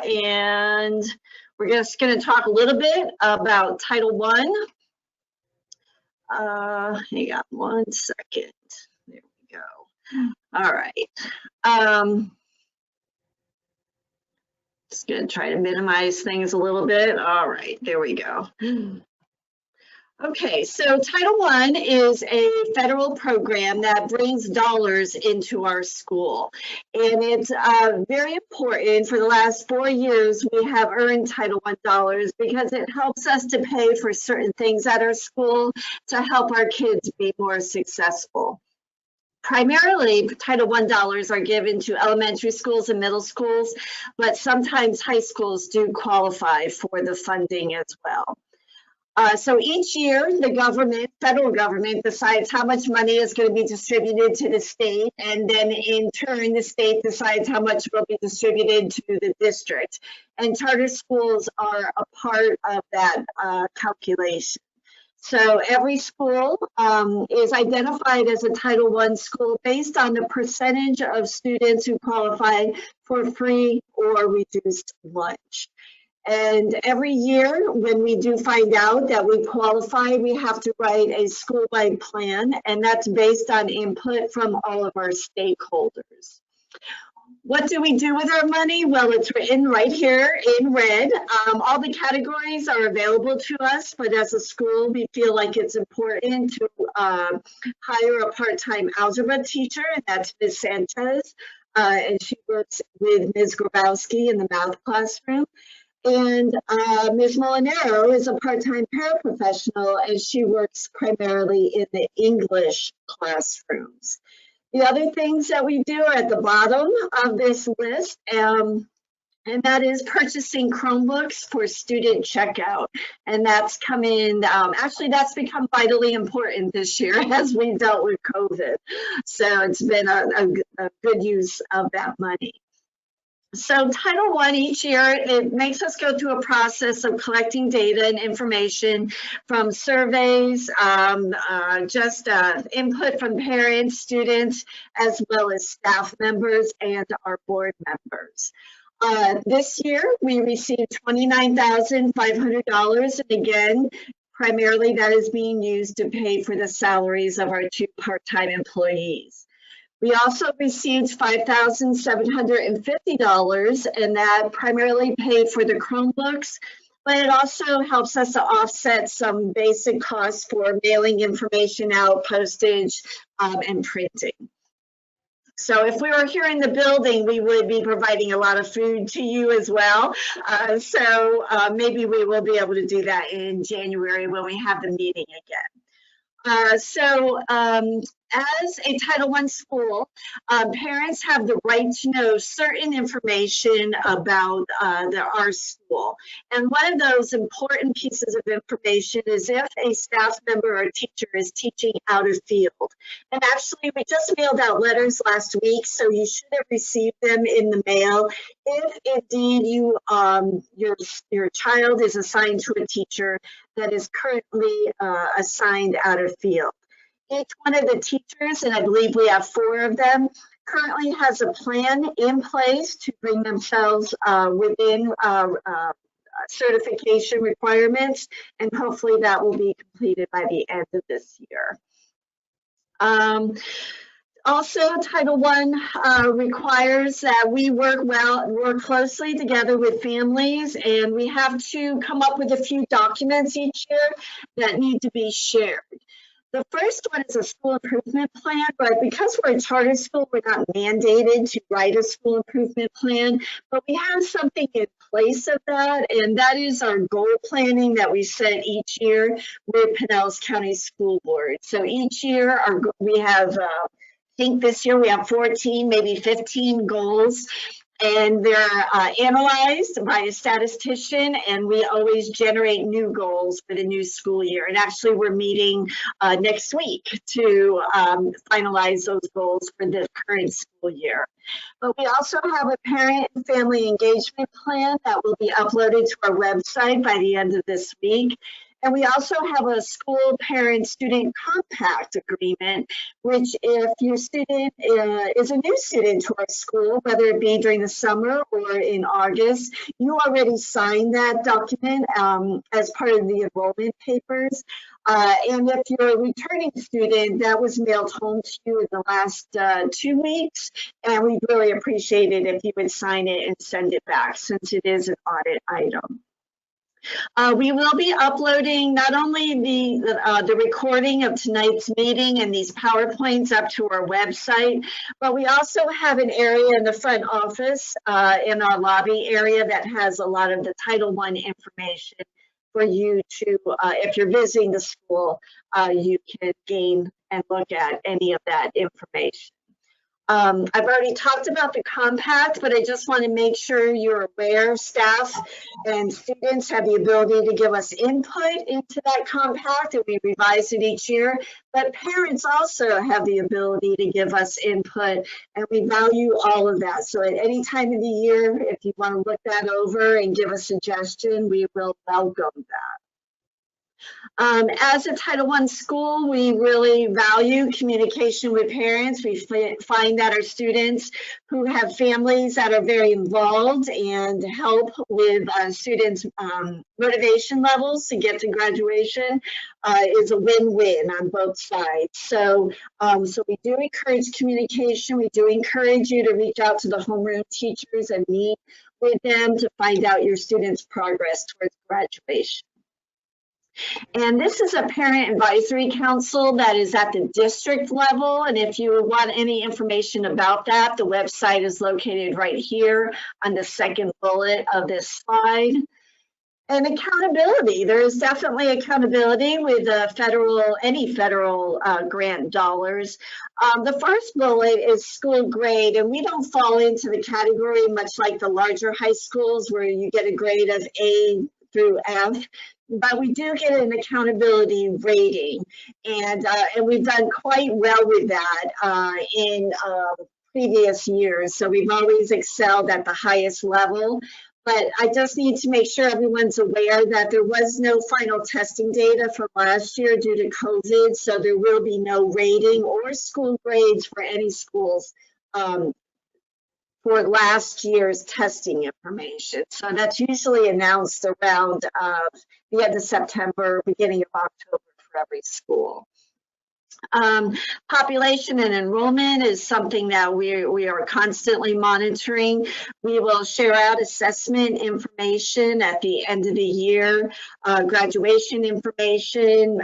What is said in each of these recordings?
and we're just going to talk a little bit about Title I. Hang on 1 second. There we go. All right. Just going to try to minimize things a little bit. All right, there we go. Okay, so Title I is a federal program that brings dollars into our school. And it's very important. For the last 4 years, we have earned Title I dollars because it helps us to pay for certain things at our school to help our kids be more successful. Primarily, Title I dollars are given to elementary schools and middle schools, but sometimes high schools do qualify for the funding as well. So each year, the federal government decides how much money is going to be distributed to the state, and then in turn, the state decides how much will be distributed to the district. And charter schools are a part of that calculation. So every school is identified as a Title I school based on the percentage of students who qualify for free or reduced lunch. And every year, when we do find out that we qualify, we have to write a school-wide plan, and that's based on input from all of our stakeholders. What do we do with our money? Well, it's written right here in red. All the categories are available to us, but as a school, we feel like it's important to hire a part-time algebra teacher, and that's Ms. Sanchez, and she works with Ms. Grabowski in the math classroom. And Ms. Molinaro is a part-time paraprofessional, and she works primarily in the English classrooms. The other things that we do are at the bottom of this list, and that is purchasing Chromebooks for student checkout. And that's come in, actually that's become vitally important this year as we dealt with COVID. So it's been a good use of that money. So Title I each year, it makes us go through a process of collecting data and information from surveys, input from parents, students, as well as staff members and our board members. This year, we received $29,500, and again, primarily that is being used to pay for the salaries of our 2 part-time employees. We also received $5,750, and that primarily paid for the Chromebooks, but it also helps us to offset some basic costs for mailing information out, postage, and printing. So if we were here in the building, we would be providing a lot of food to you as well. So maybe we will be able to do that in January when we have the meeting again. As a Title I school, parents have the right to know certain information about our school. And one of those important pieces of information is if a staff member or teacher is teaching out of field. And actually, we just mailed out letters last week, so you should have received them in the mail. If indeed your child is assigned to a teacher that is currently assigned out of field. Each one of the teachers, and I believe we have 4 of them, currently has a plan in place to bring themselves within certification requirements, and hopefully that will be completed by the end of this year. Also, Title I requires that we work closely together with families, and we have to come up with a few documents each year that need to be shared. The first one is a school improvement plan, but because we're a charter school, we're not mandated to write a school improvement plan, but we have something in place of that, and that is our goal planning that we set each year with Pinellas County School Board. So each year we have, I think this year we have 14, maybe 15 goals, and they're analyzed by a statistician, and we always generate new goals for the new school year. And actually, we're meeting next week to finalize those goals for the current school year. But we also have a parent and family engagement plan that will be uploaded to our website by the end of this week. And we also have a school parent-student compact agreement, which if your student is a new student to our school, whether it be during the summer or in August, you already signed that document as part of the enrollment papers. And if you're a returning student, that was mailed home to you in the last 2 weeks, and we'd really appreciate it if you would sign it and send it back, since it is an audit item. We will be uploading not only the recording of tonight's meeting and these PowerPoints up to our website, but we also have an area in the front office in our lobby area that has a lot of the Title I information for you to, if you're visiting the school, you can gain and look at any of that information. I've already talked about the compact, but I just want to make sure you're aware, staff and students have the ability to give us input into that compact, and we revise it each year. But parents also have the ability to give us input, and we value all of that. So at any time of the year, if you want to look that over and give a suggestion, we will welcome that. As a Title I school, we really value communication with parents. We find that our students who have families that are very involved and help with students' motivation levels to get to graduation is a win-win on both sides. So, so we do encourage communication. We do encourage you to reach out to the homeroom teachers and meet with them to find out your students' progress towards graduation. And this is a parent advisory council that is at the district level. And if you want any information about that, the website is located right here on the second bullet of this slide. And accountability, there is definitely accountability with any federal grant dollars. The first bullet is school grade, and we don't fall into the category much like the larger high schools where you get a grade of A through F. But we do get an accountability rating, and we've done quite well with that in previous years. So we've always excelled at the highest level. But I just need to make sure everyone's aware that there was no final testing data from last year due to COVID, so there will be no rating or school grades for any schools for last year's testing information. So that's usually announced around the end of September, beginning of October for every school. Population and enrollment is something that we are constantly monitoring. We will share out assessment information at the end of the year, graduation information,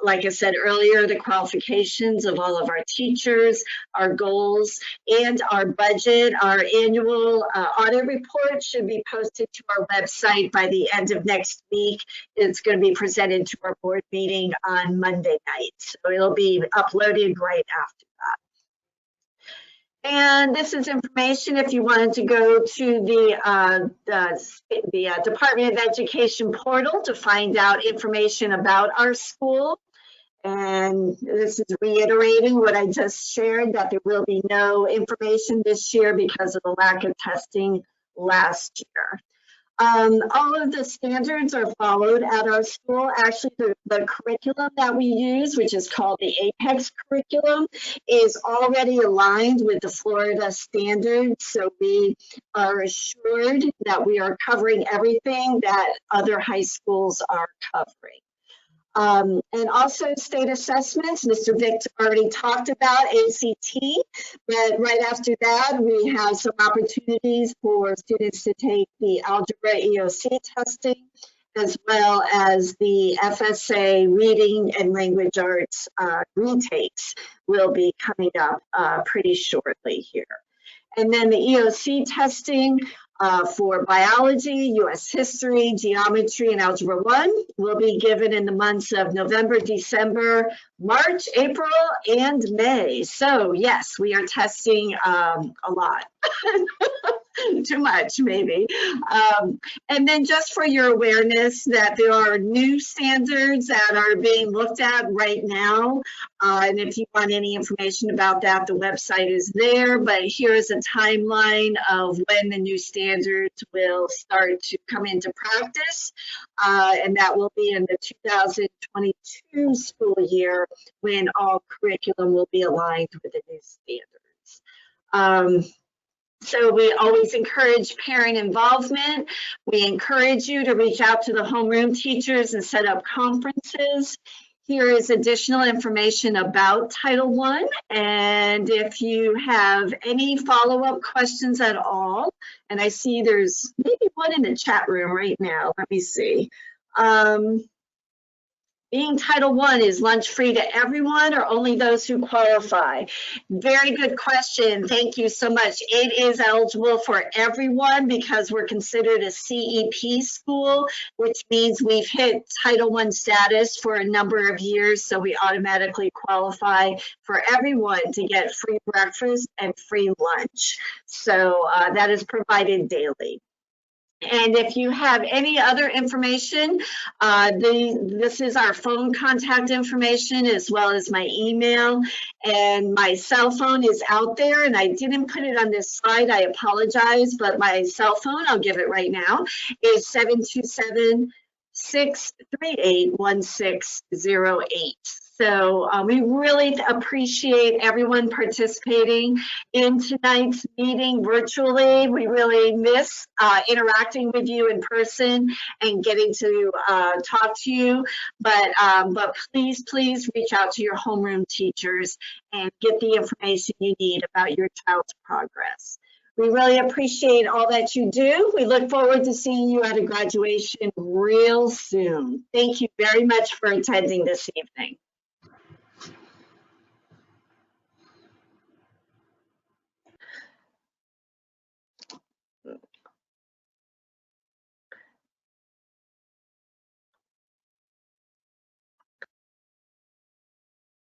like I said earlier, the qualifications of all of our teachers, our goals, and our budget. Our annual audit report should be posted to our website by the end of next week. It's going to be presented to our board meeting on Monday night. So it'll be uploaded right after that. And this is information if you wanted to go to the Department of Education portal to find out information about our school. And this is reiterating what I just shared, that there will be no information this year because of the lack of testing last year. All of the standards are followed at our school. Actually, the curriculum that we use, which is called the APEX curriculum, is already aligned with the Florida standards. So we are assured that we are covering everything that other high schools are covering. And also state assessments, Mr. Vick already talked about ACT, but right after that, we have some opportunities for students to take the algebra EOC testing, as well as the FSA reading and language arts retakes will be coming up pretty shortly here. And then the EOC testing for biology, US history, geometry, and Algebra 1 will be given in the months of November, December, March, April, and May. So yes, we are testing a lot. too much maybe. And then just for your awareness that there are new standards that are being looked at right now. And if you want any information about that, the website is there, but here's a timeline of when the new standards will start to come into practice. And that will be in the 2022 school year when all curriculum will be aligned with the new standards. So we always encourage parent involvement. We encourage you to reach out to the homeroom teachers and set up conferences. Here is additional information about Title I. And if you have any follow-up questions at all, and I see there's maybe one in the chat room right now. Let me see. Being Title I, is lunch free to everyone or only those who qualify? Very good question. Thank you so much. It is eligible for everyone because we're considered a CEP school, which means we've hit Title I status for a number of years. So we automatically qualify for everyone to get free breakfast and free lunch. So that is provided daily. And if you have any other information, this is our phone contact information as well as my email, and my cell phone is out there, and I didn't put it on this slide, I apologize, but my cell phone, I'll give it right now, is 727-638-1608. So we really appreciate everyone participating in tonight's meeting virtually. We really miss interacting with you in person and getting to talk to you. But please reach out to your homeroom teachers and get the information you need about your child's progress. We really appreciate all that you do. We look forward to seeing you at a graduation real soon. Thank you very much for attending this evening.